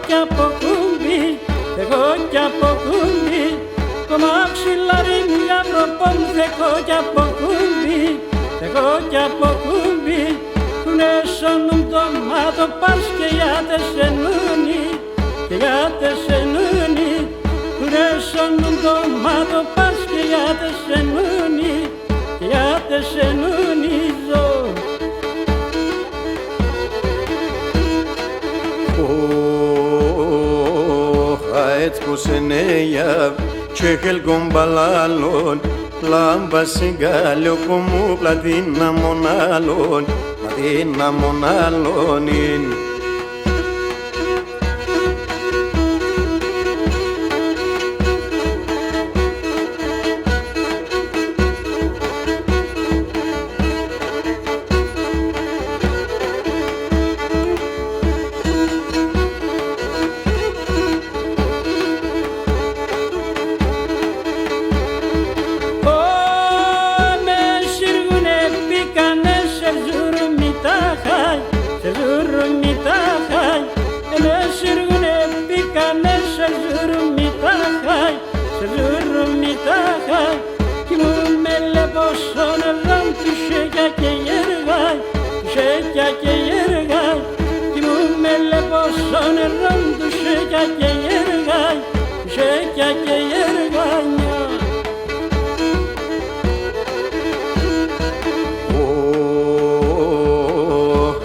κι από κουμπί, εγώ κι από κουμπί. Το μαξιλάρι μια προπόμθεκο κι από κουμπί, εγώ κι από κουμπί. Κουνε σώνουν το μάτω πας και γιάτε σε νούνι, και γιάτε σε νούνι. Κουνε σώνουν το μάτω πας και γιάτε σε νούνι, και γιάτε σε νούνι ζω. Χαέτς που σε νέα και χελκον παλάλων, λάμπα συγκάλιο που μου πλατίνα μονάλων, πλατίνα μονάλων είναι.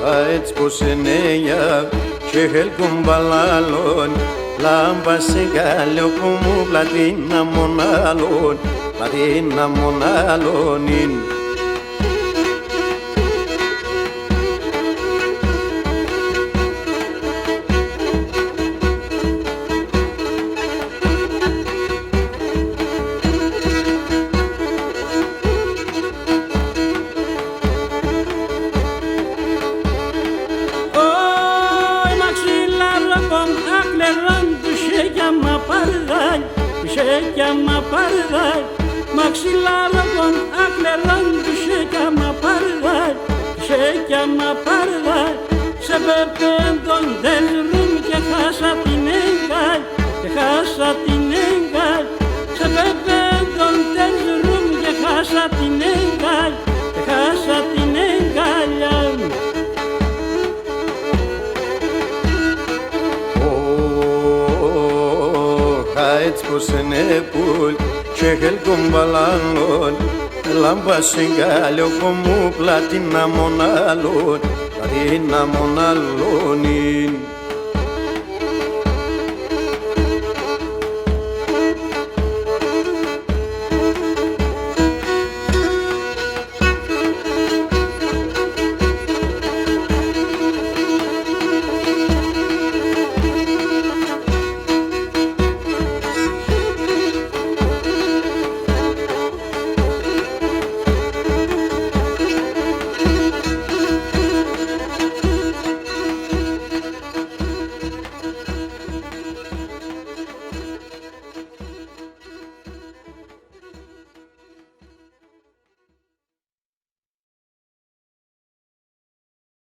Χαέτς που σε νέα και χελκον παλάλων, λάμπα συγκάλιο που μου πλατίνα μονάλων, πλατίνα μονάλων είναι. Μαξιλάροκον ακλερών του σέκαμα παρδάει, σέκαμα παρδάει. Σε πεπέντον τελρούν και χάσα την έγκαη, και χάσα την έγκαη. Σε πεπέντον τελρούν και χάσα την έγκαη, και χάσα την έγκαλιά μου. Χαέτς που σε νεπούλ και χελκον παλάλων, λάμπα συγκάλιο που μου πλατίνα μονάλων, πλατίνα μονάλων.